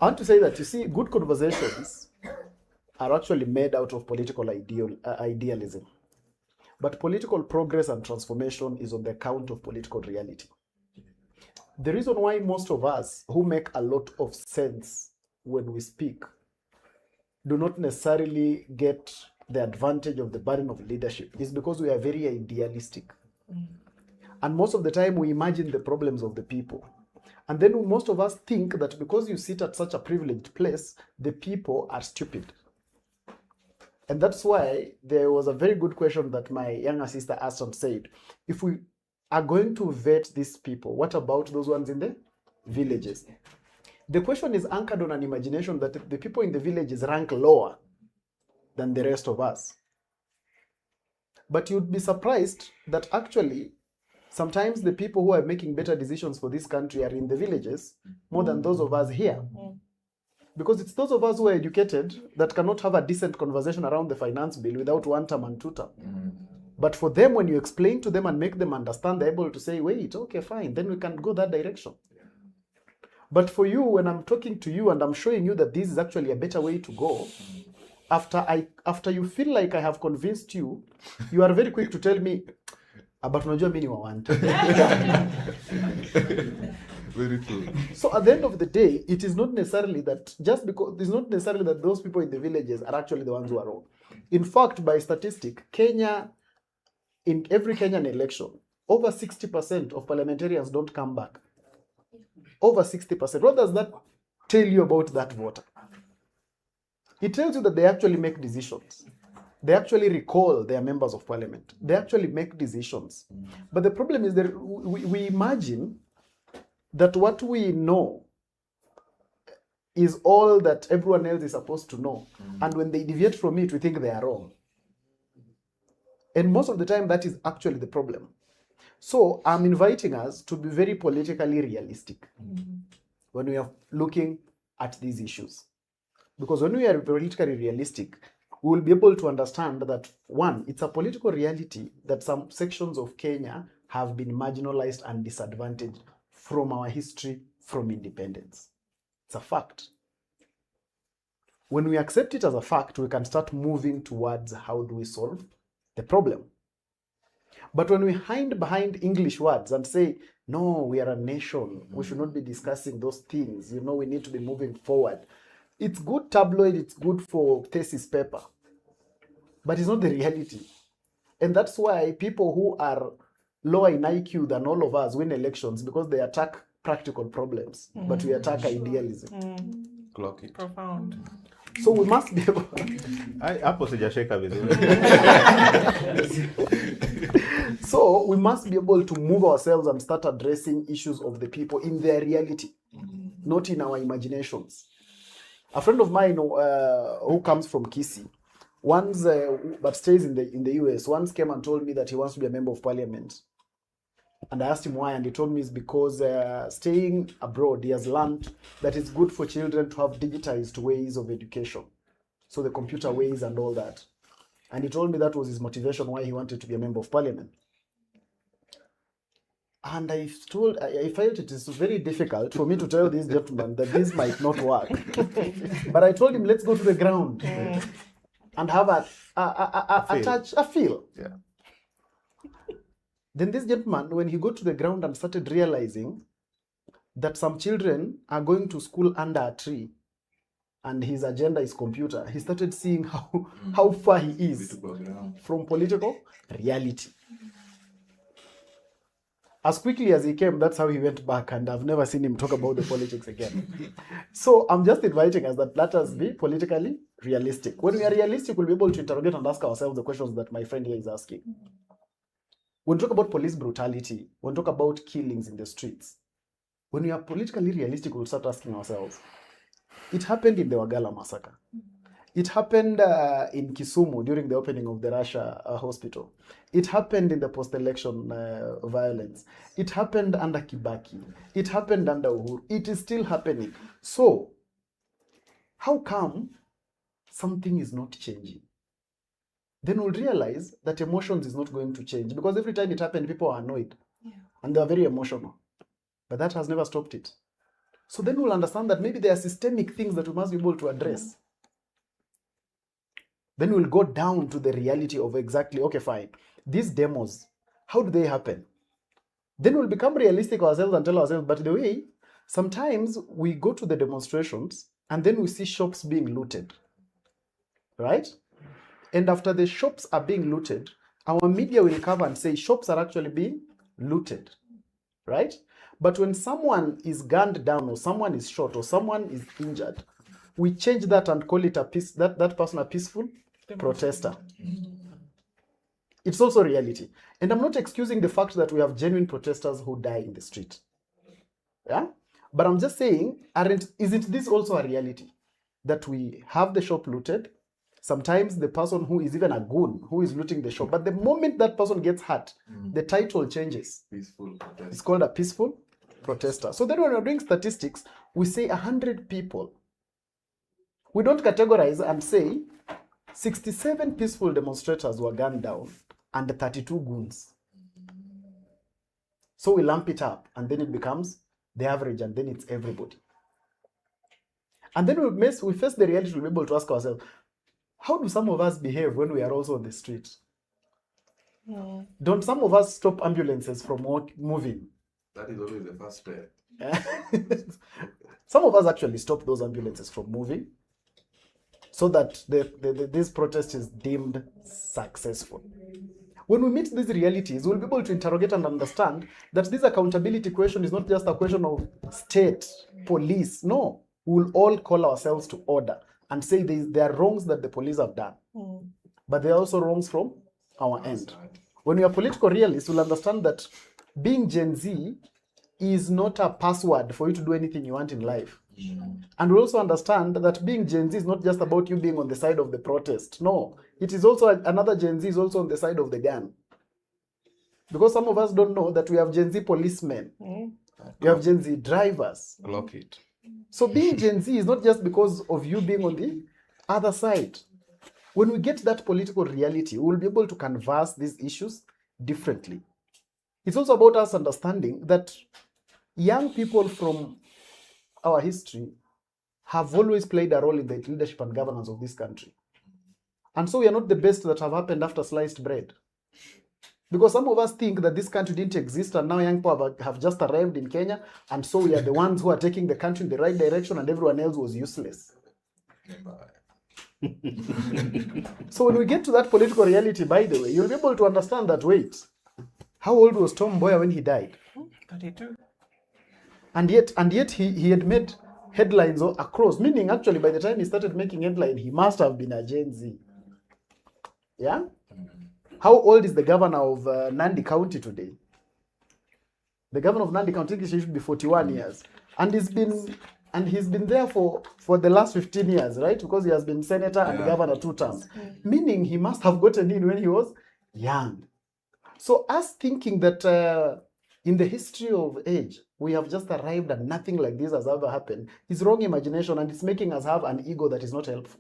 I want to say that, you see, good conversations are actually made out of political idealism. But political progress and transformation is on the account of political reality. The reason why most of us who make a lot of sense when we speak do not necessarily get the advantage of the burden of leadership is because we are very idealistic. And most of the time we imagine the problems of the people. And then most of us think that because you sit at such a privileged place, the people are stupid. And that's why there was a very good question that my younger sister asked and said, if we are going to vet these people, what about those ones in the villages? The question is anchored on an imagination that the people in the villages rank lower than the rest of us. But you'd be surprised that actually sometimes the people who are making better decisions for this country are in the villages more than those of us here. Because it's those of us who are educated that cannot have a decent conversation around the finance bill without one term and two term. But for them, when you explain to them and make them understand, they're able to say, wait, okay, fine, then we can go that direction. But for you, when I'm talking to you and I'm showing you that this is actually a better way to go, after you feel like I have convinced you, you are very quick to tell me, but unajua mimi ni wa want. Very true. So at the end of the day, it is not necessarily that it's not necessarily that those people in the villages are actually the ones who are wrong. In fact, by statistic, in every Kenyan election, over 60% of parliamentarians don't come back. Over 60%. What does that tell you about that voter? It tells you that they actually make decisions. They actually recall their members of parliament. They actually make decisions. But the problem is that we imagine that what we know is all that everyone else is supposed to know. And when they deviate from it, we think they are wrong. And most of the time, that is actually the problem. So I'm inviting us to be very politically realistic when we are looking at these issues. Because when we are politically realistic, we will be able to understand that, one, it's a political reality that some sections of Kenya have been marginalized and disadvantaged from our history, from independence. It's a fact. When we accept it as a fact, we can start moving towards how do we solve the problem. But when we hide behind English words and say, no, we are a nation, we should not be discussing those things, we need to be moving forward. It's good tabloid, it's good for thesis paper, but it's not the reality. And that's why people who are lower in IQ than all of us win elections, because they attack practical problems, but we attack idealism. Clock it. Profound. So we must be able hapo sijashika vizuri. So we must be able to move ourselves and start addressing issues of the people in their reality, not in our imaginations. A friend of mine who comes from Kisii, but stays in the US, once came and told me that he wants to be a member of parliament. And I asked him why, and he told me it's because staying abroad, he has learned that it's good for children to have digitized ways of education. So the computer ways and all that. And he told me that was his motivation why he wanted to be a member of parliament. And I felt it is very difficult for me to tell this gentleman that this might not work. But I told him, let's go to the ground and have a feel. Yeah. Then this gentleman, when he got to the ground and started realizing that some children are going to school under a tree and his agenda is computer, he started seeing how far he is from political reality. As quickly as he came, that's how he went back, and I've never seen him talk about the politics again. So I'm just inviting us that let us be politically realistic. When we are realistic, we'll be able to interrogate and ask ourselves the questions that my friend here is asking. When we talk about police brutality, when we talk about killings in the streets, when we are politically realistic, we'll start asking ourselves, it happened in the Wagala massacre. It happened in Kisumu during the opening of the Russia hospital. It happened in the post-election violence. It happened under Kibaki. It happened under Uhuru. It is still happening. So, how come something is not changing? Then we'll realize that emotions is not going to change, because every time it happened, people are annoyed. Yeah. And they are very emotional. But that has never stopped it. So then we'll understand that maybe there are systemic things that we must be able to address. Then we'll go down to the reality of exactly, okay, fine, these demos, how do they happen? Then we'll become realistic ourselves and tell ourselves, but the way, sometimes we go to the demonstrations and then we see shops being looted, right? And after the shops are being looted, our media will cover and say shops are actually being looted, right? But when someone is gunned down or someone is shot or someone is injured, we change that and call it that person a peaceful protester. It's also reality. And I'm not excusing the fact that we have genuine protesters who die in the street. Yeah? But I'm just saying, isn't this also a reality? That we have the shop looted, sometimes the person who is even a goon who is looting the shop, but the moment that person gets hurt, the title changes. Peaceful protest. It's called a peaceful protester. So then when we're doing statistics, we say 100 people. We don't categorize and say 67 peaceful demonstrators were gunned down and 32 goons. So we lump it up and then it becomes the average and then it's everybody. And then we face the reality, we'll be able to ask ourselves, how do some of us behave when we are also on the street? Don't some of us stop ambulances from moving? That is always the first step. Some of us actually stop those ambulances from moving so that this protest is deemed successful. When we meet these realities, we'll be able to interrogate and understand that this accountability question is not just a question of state, police. No, we'll all call ourselves to order and say there are wrongs that the police have done. But there are also wrongs from our end. When we are political realists, we'll understand that being Gen Z is not a password for you to do anything you want in life. And we also understand that being Gen Z is not just about you being on the side of the protest. No, it is also another Gen Z is also on the side of the gun. Because some of us don't know that we have Gen Z policemen. We have Gen Z drivers. Clock it. So being Gen Z is not just because of you being on the other side. When we get that political reality, we will be able to canvass these issues differently. It's also about us understanding that young people from our history have always played a role in the leadership and governance of this country. And so we are not the best that have happened after sliced bread. Because some of us think that this country didn't exist and now young people have just arrived in Kenya, and so we are the ones who are taking the country in the right direction and everyone else was useless. So when we get to that political reality, by the way, you'll be able to understand that, wait, how old was Tom Mboya when he died? 32. And yet he had made headlines across, meaning actually by the time he started making headlines, he must have been a Gen Z. Yeah? How old is the governor of Nandi County today? The governor of Nandi County should be 41 years. And he's been there for the last 15 years, right? Because he has been senator and governor 2 terms. Meaning he must have gotten in when he was young. So us thinking that in the history of age, we have just arrived and nothing like this has ever happened is wrong imagination, and it's making us have an ego that is not helpful.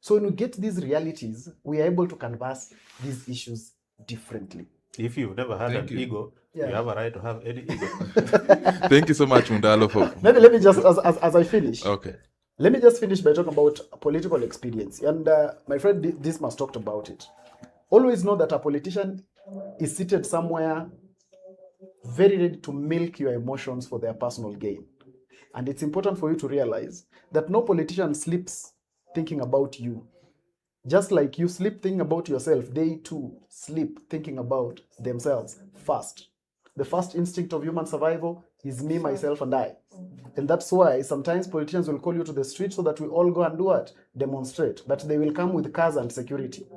So when we get these realities, we are able to canvass these issues differently. If you've never had an ego, you have a right to have any ego. Thank you so much, Mundalo. Maybe let me just, as I finish, Okay. let me just finish by talking about political experience. And my friend Dismas talked about it. Always know that a politician is seated somewhere very ready to milk your emotions for their personal gain. And it's important for you to realize that no politician sleeps thinking about you. Just like you sleep thinking about yourself, they too sleep thinking about themselves first. The first instinct of human survival is me, myself, and I. And that's why sometimes politicians will call you to the street so that we all go and do what? Demonstrate. But they will come with cars and security.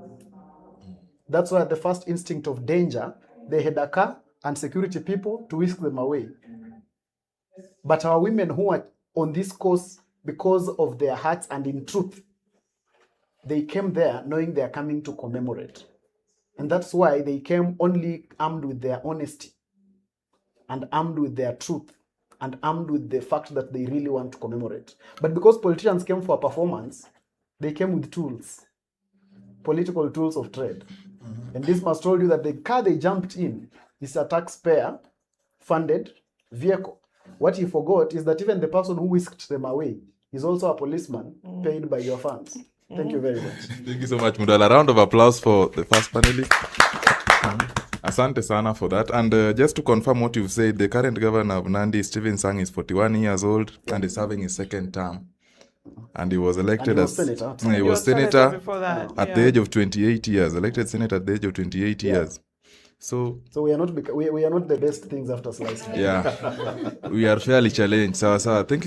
That's why the first instinct of danger, they had a car and security people to whisk them away. But our women who are on this course because of their hearts and in truth, they came there knowing they are coming to commemorate. And that's why they came only armed with their honesty and armed with their truth and armed with the fact that they really want to commemorate. But because politicians came for a performance, they came with tools, political tools of trade. And this must told you that the car they jumped in is a taxpayer-funded vehicle. What he forgot is that even the person who whisked them away is also a policeman paid by your funds. Thank you very much. Thank you so much, Mundalo. A round of applause for the first panelist. Asante sana for that. And just to confirm what you've said, the current governor of Nandi, Stephen Sang, is 41 years old and is serving his second term. And he was elected And he was as senator. he was senator before that. at the age of 28 years. Elected senator at the age of 28 years. So we are not the best things after sliced. yeah, we are fairly challenged. So thank you.